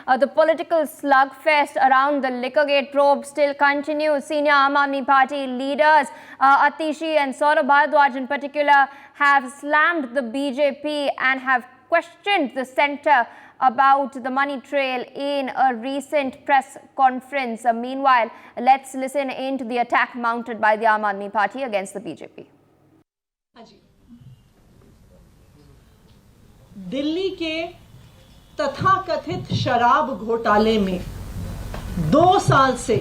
The political slugfest around the Liquorgate probe still continues. Senior Aam Aadmi Party leaders Atishi and Saurabh Bharadwaj in particular have slammed the BJP and have questioned the centre about the money trail in a recent press conference. Meanwhile, let's listen in to the attack mounted by the Aam Aadmi Party against the BJP. Delhi के तथाकथित शराब घोटाले में 2 साल से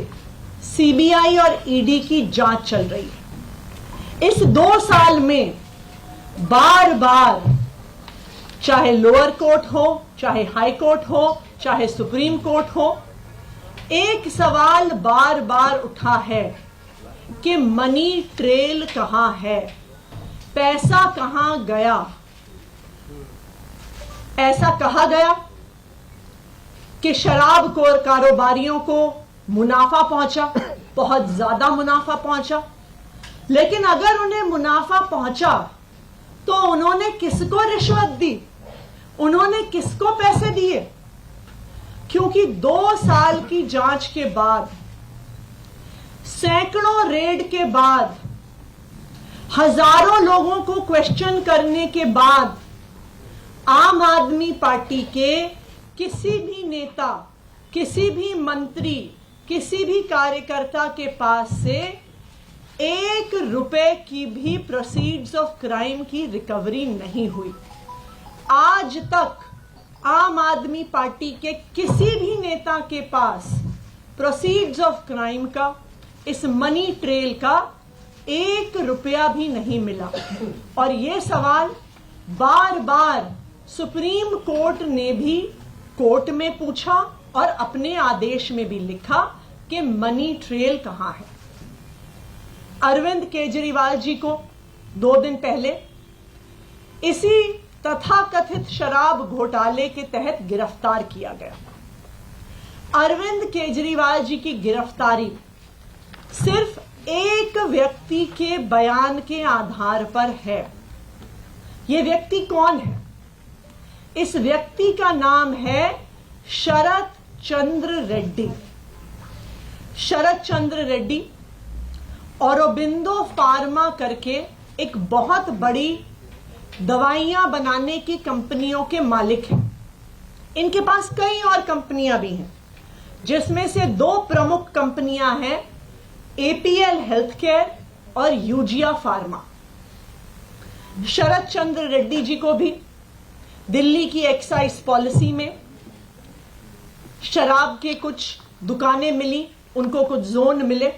CBI और ED की जांच चल रही है। इस 2 साल में बार बार चाहे लोअर कोर्ट हो, चाहे हाई कोर्ट हो, चाहे सुप्रीम कोर्ट हो, एक सवाल बार बार उठा है कि मनी ट्रेल कहां है, पैसा कहां गया। ऐसा कहा गया कि शराब कारोबारियों को मुनाफा पहुंचा, बहुत ज्यादा मुनाफा पहुंचा, लेकिन अगर उन्हें मुनाफा पहुंचा तो उन्होंने किसको रिश्वत दी, उन्होंने किसको पैसे दिए? क्योंकि 2 साल की जांच के बाद, सैकड़ों रेड के बाद, हजारों लोगों को क्वेश्चन करने के बाद आम आदमी पार्टी के किसी भी नेता, किसी भी मंत्री, किसी भी कार्यकर्ता के पास से 1 रुपए की भी प्रोसीड्स ऑफ क्राइम की रिकवरी नहीं हुई। आज तक आम आदमी पार्टी के किसी भी नेता के पास प्रोसीड्स ऑफ क्राइम का, इस मनी ट्रेल का 1 रुपया भी नहीं मिला। और ये सवाल बार बार सुप्रीम कोर्ट ने भी कोर्ट में पूछा और अपने आदेश में भी लिखा कि मनी ट्रेल कहां है। अरविंद केजरीवाल जी को 2 दिन पहले इसी तथाकथित शराब घोटाले के तहत गिरफ्तार किया गया। अरविंद केजरीवाल जी की गिरफ्तारी सिर्फ एक व्यक्ति के बयान के आधार पर है। यह व्यक्ति कौन है? इस व्यक्ति का नाम है शरत चंद्र रेड्डी। शरत चंद्र रेड्डी औरोबिंदो फार्मा करके एक बहुत बड़ी दवाइयां बनाने की कंपनियों के मालिक हैं। इनके पास कई और कंपनियां भी हैं, जिसमें से 2 प्रमुख कंपनियां हैं, एपीएल हेल्थ केयर और यूजिया फार्मा। शरत चंद्र रेड्डी जी को भी दिल्ली की एक्साइज पॉलिसी में शराब के कुछ दुकानें मिली, उनको कुछ जोन मिले।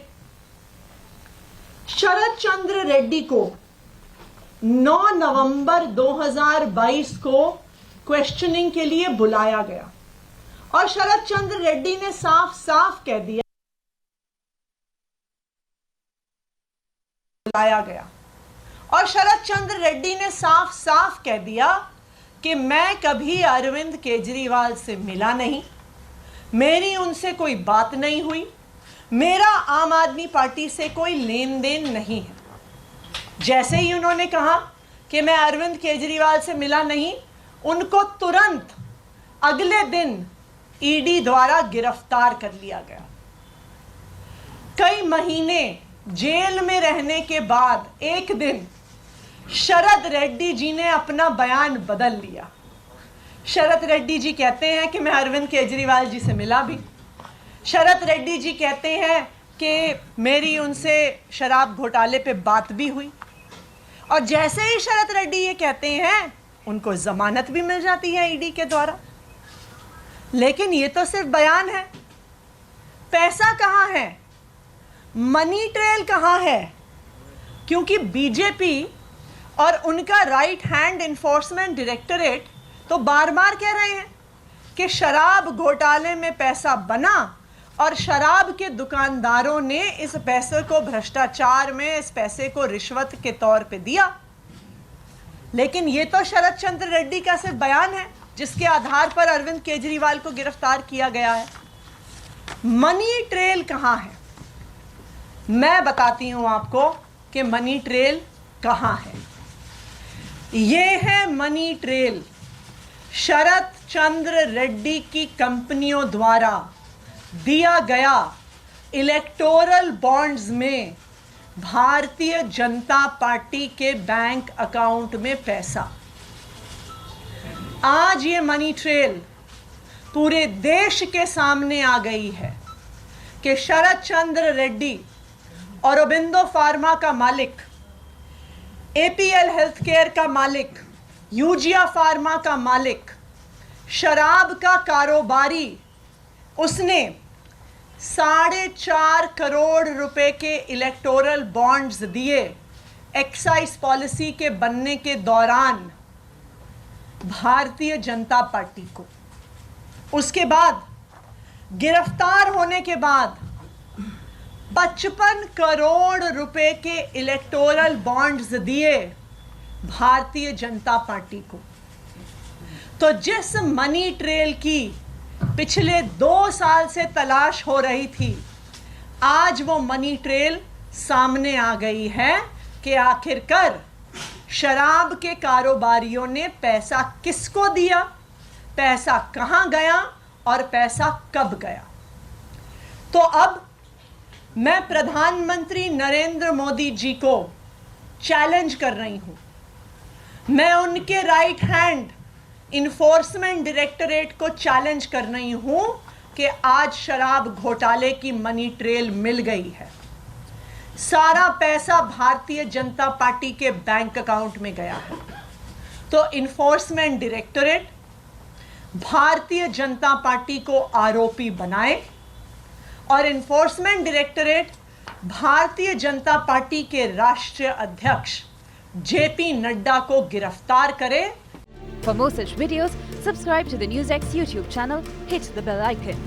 शरत चंद्र रेड्डी को 9 नवंबर 2022 को क्वेश्चनिंग के लिए बुलाया गया और शरत चंद्र रेड्डी ने साफ साफ कह दिया, बुलाया गया और शरत चंद्र रेड्डी ने साफ साफ कह दिया कि मैं कभी अरविंद केजरीवाल से मिला नहीं, मेरी उनसे कोई बात नहीं हुई, मेरा आम आदमी पार्टी से कोई लेन देन नहीं है। जैसे ही उन्होंने कहा कि मैं अरविंद केजरीवाल से मिला नहीं, उनको तुरंत अगले दिन ईडी द्वारा गिरफ्तार कर लिया गया। कई महीने जेल में रहने के बाद एक दिन शरद रेड्डी जी ने अपना बयान बदल लिया। शरद रेड्डी जी कहते हैं कि मैं अरविंद केजरीवाल जी से मिला भी। शरद रेड्डी जी कहते हैं कि मेरी उनसे शराब घोटाले पे बात भी हुई। और जैसे ही शरद रेड्डी ये कहते हैं, उनको जमानत भी मिल जाती है ईडी के द्वारा। लेकिन ये तो सिर्फ बयान है। पैसा कहाँ है? मनी ट्रेल कहाँ है? क्योंकि बीजेपी और उनका राइट हैंड इन्फोर्समेंट डायरेक्टरेट तो बार बार कह रहे हैं कि शराब घोटाले में पैसा बना और शराब के दुकानदारों ने इस पैसे को भ्रष्टाचार में, इस पैसे को रिश्वत के तौर पे दिया। लेकिन ये तो शरद चंद्र रेड्डी का सिर्फ बयान है, जिसके आधार पर अरविंद केजरीवाल को गिरफ्तार किया गया है। मनी ट्रेल कहाँ है? मैं बताती हूं आपको कि मनी ट्रेल कहाँ है। ये है मनी ट्रेल। शरद चंद्र रेड्डी की कंपनियों द्वारा दिया गया इलेक्टोरल बॉन्ड्स में भारतीय जनता पार्टी के बैंक अकाउंट में पैसा। आज ये मनी ट्रेल पूरे देश के सामने आ गई है कि शरद चंद्र रेड्डी, औरोबिंदो फार्मा का मालिक, एपीएल हेल्थ केयर का मालिक, यूजिया फार्मा का मालिक, शराब का कारोबारी, उसने 4.5 करोड़ रुपए के इलेक्टोरल बॉन्ड्स दिए एक्साइज पॉलिसी के बनने के दौरान भारतीय जनता पार्टी को। उसके बाद गिरफ्तार होने के बाद 55 करोड़ रुपए के इलेक्टोरल बॉन्ड्स दिए भारतीय जनता पार्टी को। तो जिस मनी ट्रेल की पिछले 2 साल से तलाश हो रही थी, आज वो मनी ट्रेल सामने आ गई है कि आखिरकार शराब के कारोबारियों ने पैसा किसको दिया, पैसा कहां गया और पैसा कब गया। तो अब मैं प्रधानमंत्री नरेंद्र मोदी जी को चैलेंज कर रही हूं, मैं उनके राइट हैंड इन्फोर्समेंट डायरेक्टरेट को चैलेंज कर रही हूं कि आज शराब घोटाले की मनी ट्रेल मिल गई है। सारा पैसा भारतीय जनता पार्टी के बैंक अकाउंट में गया है। तो enforcement directorate Bharatiya Janata party को आरोपी बनाए और enforcement directorate Bharatiya Janata party के राष्ट्रीय अध्यक्ष जेपी नड्डा को गिरफ्तार करे। For more such videos, subscribe to the NewsX YouTube channel, hit the bell icon.